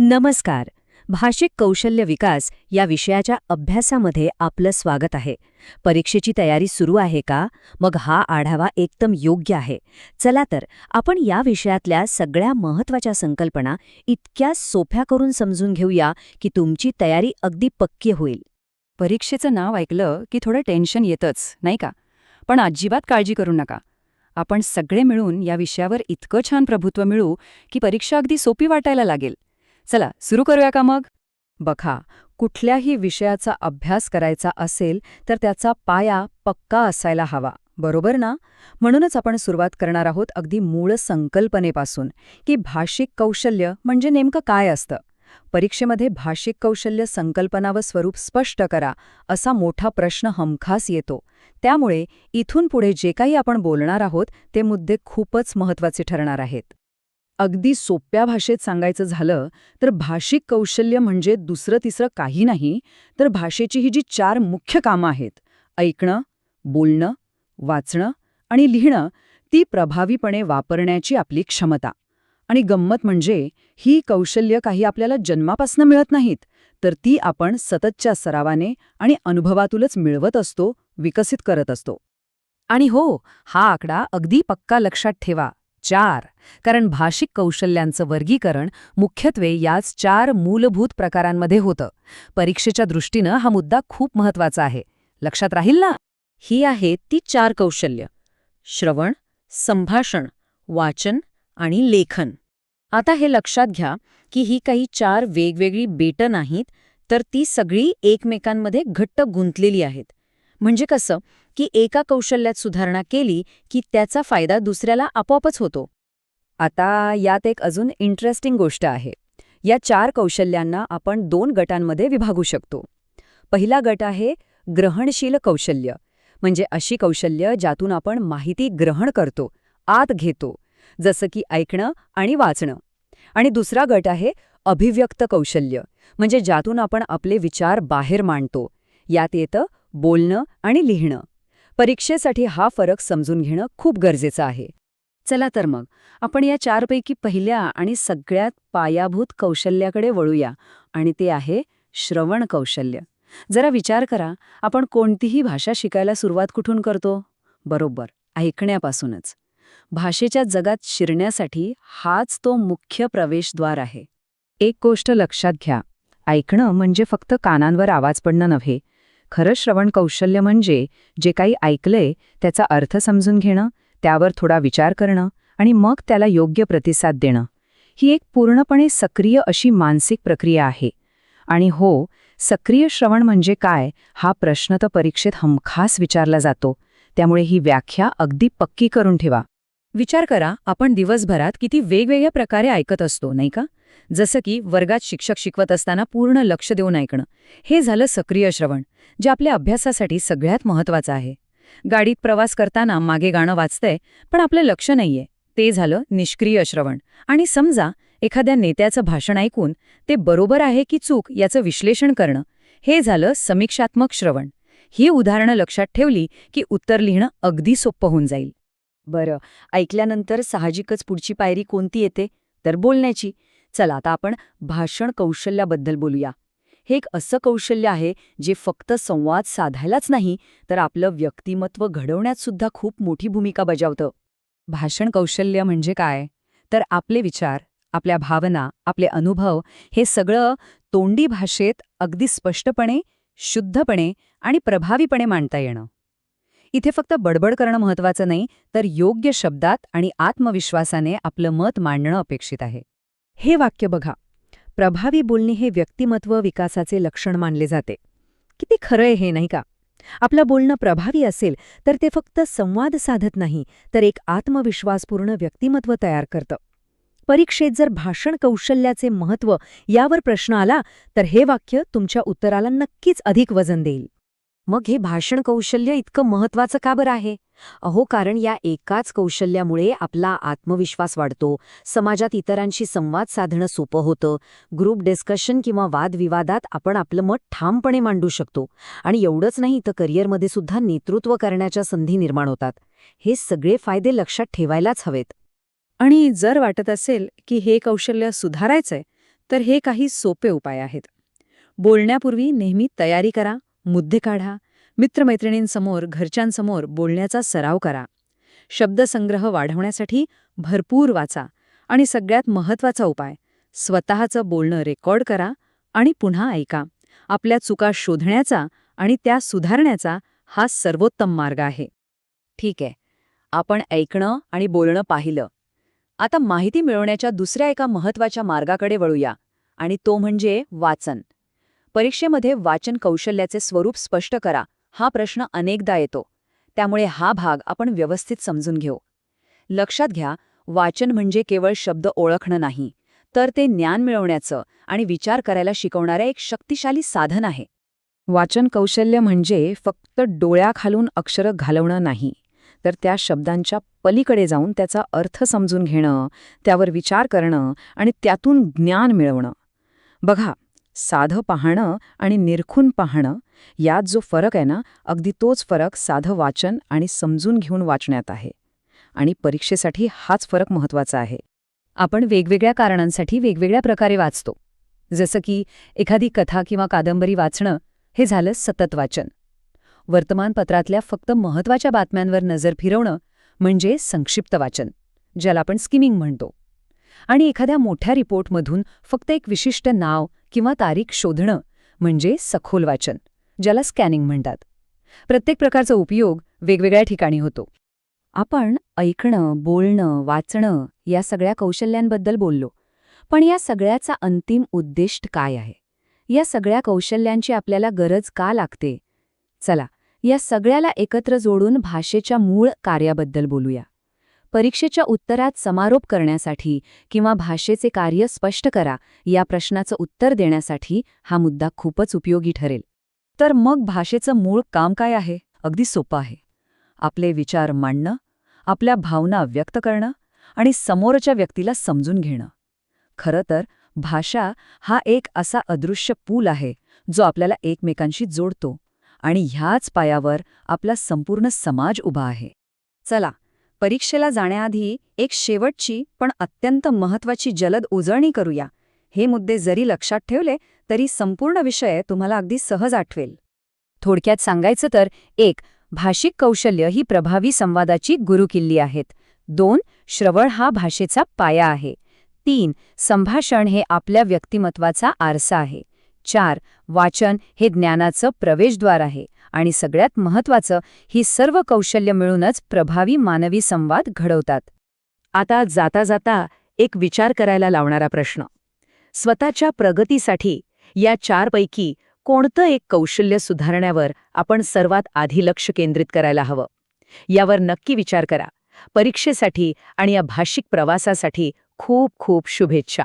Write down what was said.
नमस्कार. भाषिक कौशल्य विकास या विषयाच्या अभ्यासामध्ये आपलं स्वागत आहे. परीक्षेची तयारी सुरू आहे का? मग हा आढावा एकदम योग्य आहे. चला तर आपण या विषयातल्या सगळ्या महत्त्वाच्या संकल्पना इतक्या सोप्या करून समजून घेऊया की तुमची तयारी अगदी पक्की होईल. परीक्षेचं नाव ऐकलं की थोडं टेन्शन येतंच, नाही का? पण अजिबात काळजी करू नका. आपण सगळे मिळून या विषयावर इतकं छान प्रभुत्व मिळवू की परीक्षा अगदी सोपी वाटायला लागेल. चला सुरू करूया का मग? बघा, कुठल्याही विषयाचा अभ्यास करायचा असेल तर त्याचा पाया पक्का असायला हवा, बरोबर ना? म्हणूनच आपण सुरुवात करणार आहोत अगदी मूळ संकल्पनेपासून की भाषिक कौशल्य म्हणजे नेमकं काय असतं. परीक्षेमध्ये भाषिक कौशल्य संकल्पना व स्वरूप स्पष्ट करा असा मोठा प्रश्न हमखास येतो. त्यामुळे इथून पुढे जे काही आपण बोलणार आहोत ते मुद्दे खूपच महत्त्वाचे ठरणार आहेत. अगदी सोप्या भाषेत सांगायचं झालं तर भाषिक कौशल्य म्हणजे दुसरं तिसरं काही नाही, तर भाषेची ही जी 4 मुख्य कामं आहेत, ऐकणं, बोलणं, वाचणं आणि लिहिणं, ती प्रभावीपणे वापरण्याची आपली क्षमता. आणि गंमत म्हणजे ही कौशल्य काही आपल्याला जन्मापासून मिळत नाहीत, तर ती आपण सततच्या सरावाने आणि अनुभवातूनच मिळवत असतो, विकसित करत असतो. आणि हो, हा आकडा अगदी पक्का लक्षात ठेवा, 4. कारण भाषिक कौशल्यांचं वर्गीकरण मुख्यत्वे याच 4 मूलभूत प्रकारांमध्ये होतं. परीक्षेच्या दृष्टीनं हा मुद्दा खूप महत्त्वाचा आहे. लक्षात राहील ना? ही आहेत ती 4 कौशल्य: श्रवण, संभाषण, वाचन आणि लेखन. आता हे लक्षात घ्या की ही काही 4 वेगवेगळी बेटं नाहीत, तर ती सगळी एकमेकांमध्ये घट्ट गुंतलेली आहेत. म्हणजे कसं की एका कौशल्यात सुधारणा केली की त्याचा फायदा दुसऱ्याला आपोआपच होतो. आता यात एक अजून इंटरेस्टिंग गोष्ट आहे. या 4 कौशल्यांना आपण 2 गटांमध्ये विभागू शकतो. पहिला गट आहे ग्रहणशील कौशल्य, म्हणजे अशी कौशल्य ज्यातून आपण माहिती ग्रहण करतो, आत घेतो, जसं की ऐकणं आणि वाचणं. आणि दुसरा गट आहे अभिव्यक्त कौशल्य, म्हणजे ज्यातून आपण आपले विचार बाहेर मांडतो. यात येतं बोलणं आणि लिहिणं. परीक्षेसाठी हा फरक समजून घेणं खूप गरजेचं आहे. चला तर मग आपण या 4 पैकी पहिल्या आणि सगळ्यात पायाभूत कौशल्याकडे वळूया, आणि ते आहे श्रवण कौशल्य. जरा विचार करा, आपण कोणतीही भाषा शिकायला सुरुवात कुठून करतो? बरोबर, ऐकण्यापासूनच. भाषेच्या जगात शिरण्यासाठी हाच तो मुख्य प्रवेशद्वार आहे. एक गोष्ट लक्षात घ्या, ऐकणं म्हणजे फक्त कानांवर आवाज पडणं नव्हे. खरं श्रवण कौशल्य म्हणजे जे काही ऐकलंय त्याचा अर्थ समजून घेणं, त्यावर थोडा विचार करणं आणि मग त्याला योग्य प्रतिसाद देणं. ही एक पूर्णपणे सक्रिय अशी मानसिक प्रक्रिया आहे. आणि हो, सक्रिय श्रवण म्हणजे काय हा प्रश्न तर परीक्षेत हमखास विचारला जातो. त्यामुळे ही व्याख्या अगदी पक्की करून ठेवा. विचार करा, आपण दिवसभरात किती वेगवेगळ्या प्रकारे ऐकत असतो, नाही का? जसं की वर्गात शिक्षक शिकवत असताना पूर्ण लक्ष देऊन ऐकणं, हे झालं सक्रिय श्रवण, जे आपल्या अभ्यासासाठी सगळ्यात महत्त्वाचं आहे. गाडीत प्रवास करताना मागे गाणं वाजतंय पण आपलं लक्ष नाहीये, ते झालं निष्क्रिय श्रवण. आणि समजा एखाद्या नेत्याचं भाषण ऐकून ते बरोबर आहे की चूक याचं विश्लेषण करणं, हे झालं समीक्षात्मक श्रवण. ही उदाहरणं लक्षात ठेवली की उत्तर लिहिणं अगदी सोपं होऊन जाईल. बरं, ऐकल्यानंतर साहजिकच पुढची पायरी कोणती येते? तर बोलण्याची. चला आता आपण भाषण कौशल्याबद्दल बोलूया. हे एक असं कौशल्य आहे जे फक्त संवाद साधायलाच नाही, तर आपलं व्यक्तिमत्व घडवण्यात सुद्धा खूप मोठी भूमिका बजावतं. भाषण कौशल्य म्हणजे काय? तर आपले विचार, आपल्या भावना, आपले अनुभव हे सगळं तोंडी भाषेत अगदी स्पष्टपणे, शुद्धपणे आणि प्रभावीपणे मांडता येणं. इथे फक्त बडबड करणं महत्त्वाचं नाही, तर योग्य शब्दात आणि आत्मविश्वासाने आपलं मत मांडणं अपेक्षित आहे. हे वाक्य बघा, प्रभावी बोलणे हे व्यक्तिमत्व विकासाचे लक्षण मानले जाते. किती खरं आहे हे, नाही का? आपलं बोलणं प्रभावी असेल तर ते फक्त संवाद साधत नाही, तर एक आत्मविश्वासपूर्ण व्यक्तिमत्व तयार करतं. परीक्षेत जर भाषण कौशल्याचे महत्त्व यावर प्रश्न आला तर हे वाक्य तुमच्या उत्तराला नक्कीच अधिक वजन देईल. मग हे भाषण कौशल्य इतकं महत्त्वाचं का बरं आहे? कारण या एकाच कौशल्यामुळे आपला आत्मविश्वास वाढतो, समाजात इतरांशी संवाद साधणं सोपं होतं, ग्रुप डिस्कशन किंवा वादविवादात आपण आपलं मत ठामपणे मांडू शकतो, आणि एवढंच नाही तर करिअरमध्ये सुद्धा नेतृत्व करण्याच्या संधी निर्माण होतात. हे सगळे फायदे लक्षात ठेवायलाच हवेत. आणि जर वाटत असेल की हे कौशल्य सुधारायचंय, तर हे काही सोपे उपाय आहेत. बोलण्यापूर्वी नेहमी तयारी करा, मुद्दे काढा, मित्रमैत्रिणींसमोर, घरच्यांसमोर बोलण्याचा सराव करा. शब्दसंग्रह वाढवण्यासाठी भरपूर वाचा आणि सगळ्यात महत्त्वाचा उपाय, स्वतःचं बोलणं रेकॉर्ड करा आणि पुन्हा ऐका. आपल्या चुका शोधण्याचा आणि त्या सुधारण्याचा हा सर्वोत्तम मार्ग आहे. ठीक आहे, आपण ऐकणं आणि बोलणं पाहिलं. आता माहिती मिळवण्याच्या दुसऱ्या एका महत्त्वाच्या मार्गाकडे वळूया, आणि तो म्हणजे वाचन. परीक्षेमध्ये वाचन कौशल्याचे स्वरूप स्पष्ट करा, हा प्रश्न अनेकदा येतो. त्यामुळे हा भाग आपण व्यवस्थित समजून घेऊ. लक्षात घ्या, वाचन म्हणजे केवळ शब्द ओळखणं नाही, तर ते ज्ञान मिळवण्याचं आणि विचार करायला शिकवणारं एक शक्तिशाली साधन आहे. वाचन कौशल्य म्हणजे फक्त डोळ्याखालून अक्षरं घालवणं नाही, तर त्या शब्दांच्या पलीकडे जाऊन त्याचा अर्थ समजून घेणं, त्यावर विचार करणं आणि त्यातून ज्ञान मिळवणं. बघा, साधं पाहणं आणि निरखून पाहणं यात जो फरक आहे ना, अगदी तोच फरक साधं वाचन आणि समजून घेऊन वाचण्यात आहे. आणि परीक्षेसाठी हाच फरक महत्त्वाचा आहे. आपण वेगवेगळ्या कारणांसाठी वेगवेगळ्या प्रकारे वाचतो. जसं की एखादी कथा किंवा कादंबरी वाचणं हे झालं सतत वाचन. वर्तमानपत्रातल्या फक्त महत्त्वाच्या बातम्यांवर नजर फिरवणं म्हणजे संक्षिप्त वाचन, ज्याला आपण स्किमिंग म्हणतो. आणि एखाद्या मोठ्या रिपोर्टमधून फक्त एक विशिष्ट नाव किंवा तारीख शोधणं म्हणजे सखोल वाचन, ज्याला स्कॅनिंग म्हणतात. प्रत्येक प्रकारचा उपयोग वेगवेगळ्या ठिकाणी होतो. आपण ऐकणं, बोलणं, वाचणं या सगळ्या कौशल्यांबद्दल बोललो. पण या सगळ्याचा अंतिम उद्दिष्ट काय आहे? या सगळ्या कौशल्यांची आपल्याला गरज का लागते? चला, या सगळ्याला एकत्र जोडून भाषेच्या मूळ कार्याबद्दल बोलूया. परीक्षेच्या उत्तरात समारोप करण्यासाठी किंवा भाषेचे कार्य स्पष्ट करा या प्रश्नाचं उत्तर देण्यासाठी हा मुद्दा खूपच उपयोगी ठरेल. तर मग भाषेचं मूळ काम काय आहे? अगदी सोपं आहे. आपले विचार मांडणं, आपल्या भावना व्यक्त करणं आणि समोरच्या व्यक्तीला समजून घेणं. खरं तर भाषा हा एक असा अदृश्य पूल आहे जो आपल्याला एकमेकांशी जोडतो, आणि ह्याच पायावर आपला संपूर्ण समाज उभा आहे. चला, परीक्षेला जाण्याआधी एक शेवटची पण अत्यंत महत्त्वाची जलद उजळणी करूया. हे मुद्दे जरी लक्षात ठेवले तरी संपूर्ण विषय तुम्हाला अगदी सहज आठवेल. थोडक्यात सांगायचं तर 1. भाषिक कौशल्य ही प्रभावी संवादाची गुरुकिल्ली आहेत. 2. श्रवण हा भाषेचा पाया आहे. 3. संभाषण हे आपल्या व्यक्तिमत्वाचा आरसा आहे. 4. वाचन हे ज्ञानाचं प्रवेशद्वार आहे. आणि सगळ्यात महत्त्वाचं, ही सर्व कौशल्य मिळूनच प्रभावी मानवी संवाद घडवतात. आता जाता जाता एक विचार करायला लावणारा प्रश्न. स्वतःच्या प्रगतीसाठी या 4 पैकी कोणतं एक कौशल्य सुधारण्यावर आपण सर्वात आधी लक्ष केंद्रित करायला हवं? यावर नक्की विचार करा. परीक्षेसाठी आणि या भाषिक प्रवासासाठी खूप खूप शुभेच्छा.